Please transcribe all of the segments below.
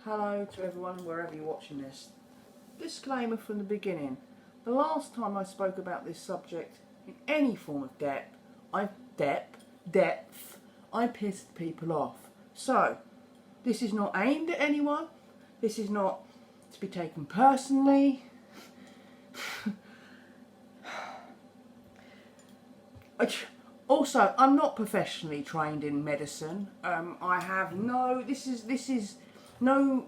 Hello to everyone, wherever you're watching this. Disclaimer from the beginning. The last time I spoke about this subject in any form of depth, I pissed people off. So, this is not aimed at anyone. This is not to be taken personally. Also, I'm not professionally trained in medicine. I have this is no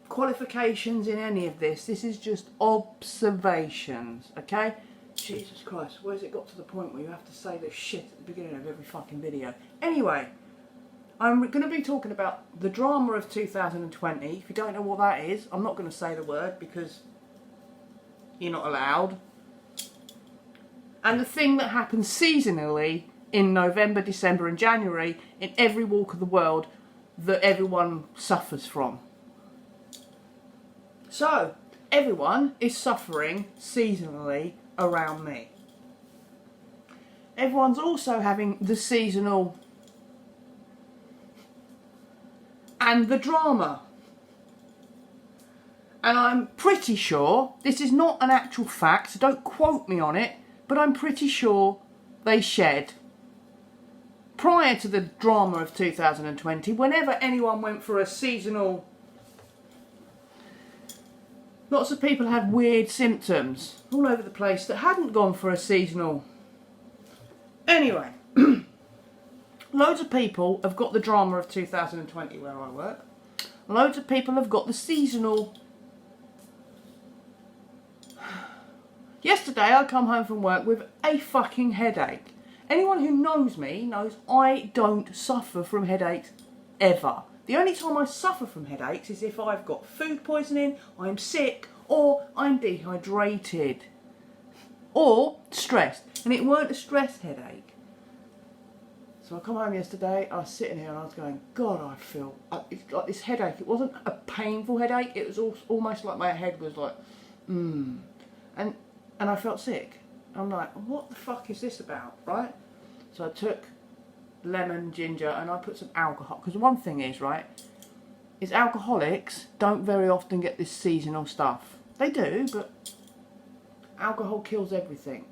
qualifications in any of this. This is just observations, okay? Jesus Christ, where's it got to the point where you have to say this shit at the beginning of every fucking video? Anyway, I'm going to be talking about the drama of 2020. If you don't know what that is, I'm not going to say the word because you're not allowed. And the thing that happens seasonally in November, December and January in every walk of the world that everyone suffers from. So, everyone is suffering seasonally around me. Everyone's also having the seasonal and the drama. And I'm pretty sure, this is not an actual fact, so don't quote me on it, but I'm pretty sure they shed. Prior to the drama of 2020, whenever anyone went for a seasonal, lots of people had weird symptoms all over the place that hadn't gone for a seasonal. Anyway, loads of people have got the drama of 2020 where I work. Loads of people have got the seasonal. Yesterday I come home from work with a fucking headache. Anyone who knows me knows I don't suffer from headaches ever. The only time I suffer from headaches is if I've got food poisoning, I'm sick, or I'm dehydrated. Or stressed. And it weren't a stress headache. So I come home yesterday, I was sitting here and I was going, God, I feel, it's like this headache. It wasn't a painful headache, it was almost like my head was like, And I felt sick. I'm like, what the fuck is this about, right? So I took lemon, ginger, and I put some alcohol. Because one thing is, right, is alcoholics don't very often get this seasonal stuff. They do, but alcohol kills everything.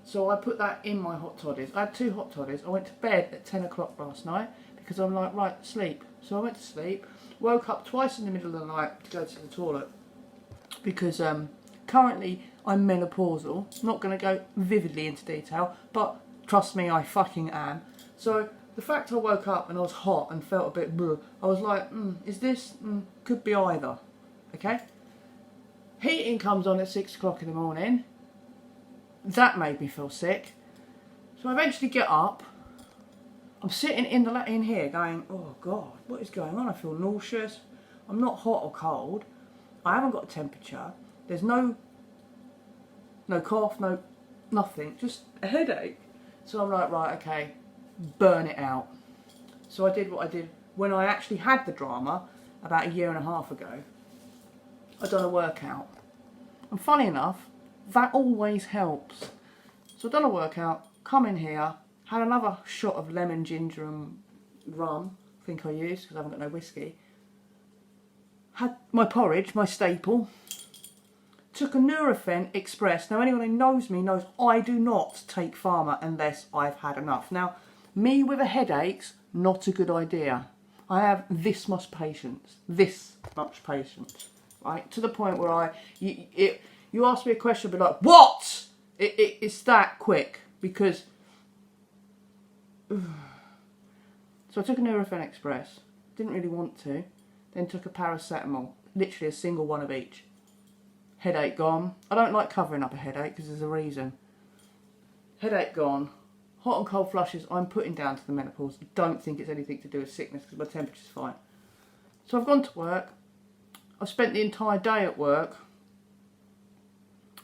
So I put that in my hot toddies. I had 2 hot toddies. I went to bed at 10 o'clock last night because I'm like, right, sleep. So I went to sleep, woke up twice in the middle of the night to go to the toilet because currently I'm menopausal. Not going to go vividly into detail, but trust me, I fucking am. So the fact I woke up and I was hot and felt a bit bleh, I was like, is this, could be either, okay? Heating comes on at 6 o'clock in the morning. That made me feel sick. So I eventually get up. I'm sitting in here going, oh God, what is going on? I feel nauseous. I'm not hot or cold. I haven't got a temperature. There's no cough, no nothing, just a headache. So I'm like, right, okay, burn it out. So I did what I did when I actually had the drama about 1.5 years ago. I done a workout. And funny enough, that always helps. So I done a workout, come in here, had another shot of lemon, ginger and rum, I think I used because I haven't got no whiskey. Had my porridge, my staple. Took a Nurofen Express. Now anyone who knows me knows I do not take pharma unless I've had enough. Now, me with a headache's not a good idea. I have this much patience. Right? To the point where you ask me a question, I'll be like, what? It's that quick. Because... So I took a Nurofen Express. Didn't really want to. Then took a paracetamol. Literally a single one of each. Headache gone. I don't like covering up a headache because there's a reason. Headache gone. Hot and cold flushes I'm putting down to the menopause. I don't think it's anything to do with sickness because my temperature's fine. So I've gone to work. I've spent the entire day at work.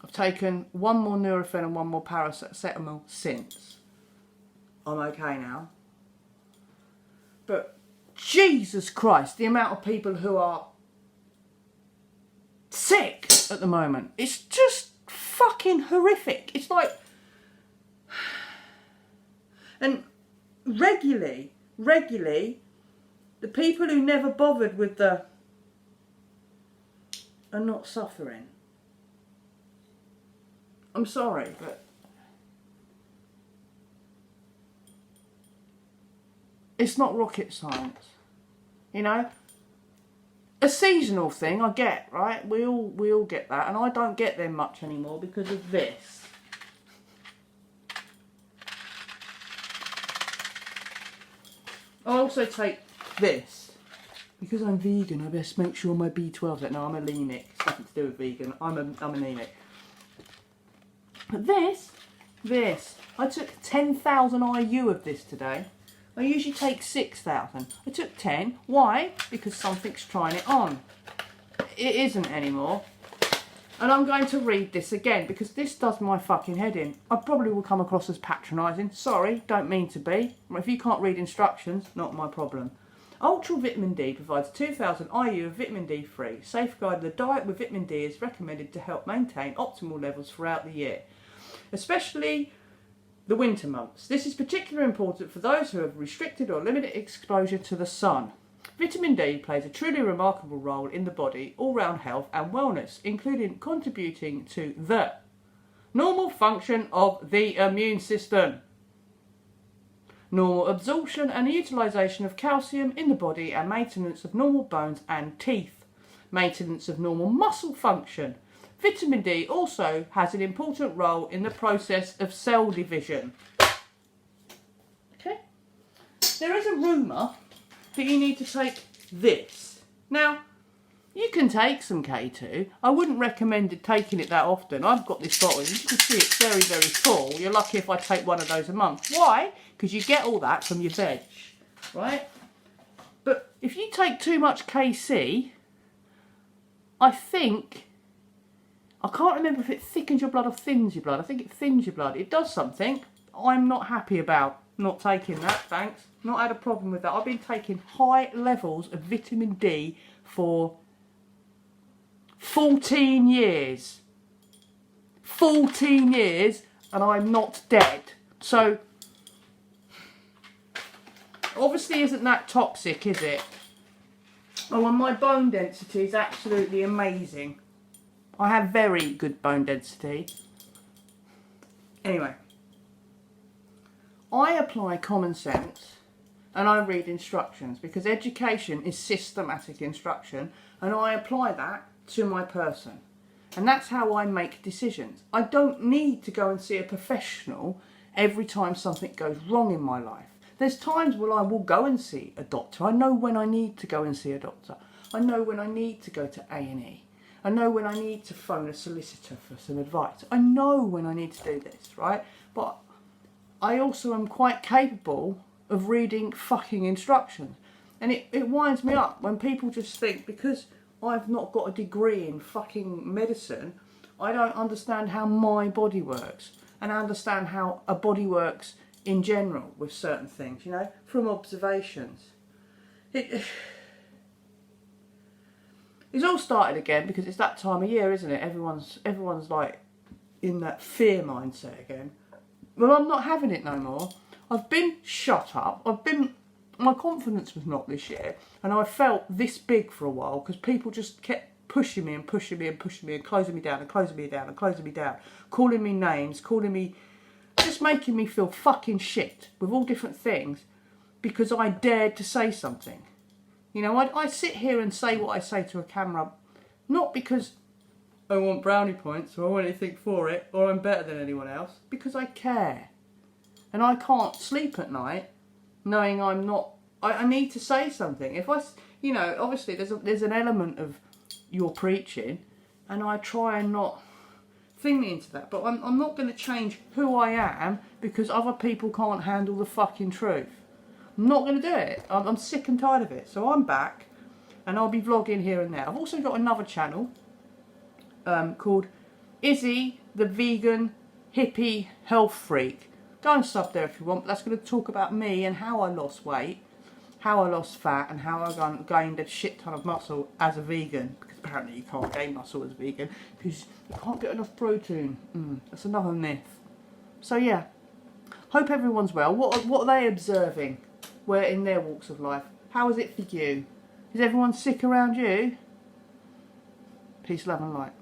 I've taken 1 more Nurofen and 1 more paracetamol since. I'm okay now. But Jesus Christ, the amount of people who are sick at the moment, it's just fucking horrific. It's like, and regularly, the people who never bothered with the are not suffering. I'm sorry, but it's not rocket science. You know? A seasonal thing, I get, right? We all get that, and I don't get them much anymore because of this. I also take this because I'm vegan. I best make sure my B12's that. No, I'm anemic. It's nothing to do with vegan. I'm anemic. But this, I took 10,000 IU of this today. I usually take 6,000. I took 10. Why? Because something's trying it on. It isn't anymore. And I'm going to read this again because this does my fucking head in. I probably will come across as patronising. Sorry, don't mean to be. If you can't read instructions, not my problem. Ultra Vitamin D provides 2,000 IU of vitamin D3. Safeguarding the diet with vitamin D is recommended to help maintain optimal levels throughout the year, especially the winter months. This is particularly important for those who have restricted or limited exposure to the sun. Vitamin D plays a truly remarkable role in the body, all-round health and wellness, including contributing to the normal function of the immune system, normal absorption and utilisation of calcium in the body, and maintenance of normal bones and teeth, maintenance of normal muscle function. Vitamin D also has an important role in the process of cell division. Okay? There is a rumour that you need to take this. Now, you can take some K2. I wouldn't recommend taking it that often. I've got this bottle. You can see it's very, very full. You're lucky if I take one of those a month. Why? Because you get all that from your veg, right? But if you take too much KC, I think, I can't remember if it thickens your blood or thins your blood. I think it thins your blood. It does something I'm not happy about not taking that, thanks. Not had a problem with that. I've been taking high levels of vitamin D for 14 years. 14 years and I'm not dead. So, obviously isn't that toxic, is it? Oh, and my bone density is absolutely amazing. I have very good bone density. Anyway, I apply common sense and I read instructions because education is systematic instruction, and I apply that to my person. And that's how I make decisions. I don't need to go and see a professional every time something goes wrong in my life. There's times when I will go and see a doctor. I know when I need to go and see a doctor. I know when I need to go to A&E. I know when I need to phone a solicitor for some advice. I know when I need to do this, right? But I also am quite capable of reading fucking instructions. And it winds me up when people just think because I've not got a degree in fucking medicine, I don't understand how my body works. And I understand how a body works in general with certain things, you know, from observations. It's all started again because it's that time of year, isn't it? Everyone's like in that fear mindset again. Well, I'm not having it no more. I've been shut up. My confidence was not this year, and I felt this big for a while because people just kept pushing me and pushing me and pushing me and closing me down and closing me down and closing me down, calling me names, just making me feel fucking shit with all different things because I dared to say something. You know, I sit here and say what I say to a camera, not because I want brownie points or I want anything for it or I'm better than anyone else, because I care. And I can't sleep at night knowing I'm not, I need to say something. If you know, obviously there's an element of you're preaching and I try and not thing me into that, but I'm not going to change who I am because other people can't handle the fucking truth. I'm not going to do it. I'm sick and tired of it. So I'm back and I'll be vlogging here and there. I've also got another channel called Izzy the Vegan Hippie Health Freak. Go and sub there if you want, but that's going to talk about me and how I lost weight, how I lost fat, and how I gained a shit ton of muscle as a vegan. Because apparently you can't gain muscle as a vegan because you can't get enough protein. That's another myth. So yeah, hope everyone's well. What are they observing? Where in their walks of life? How is it for you? Is everyone sick around you? Peace, love and light.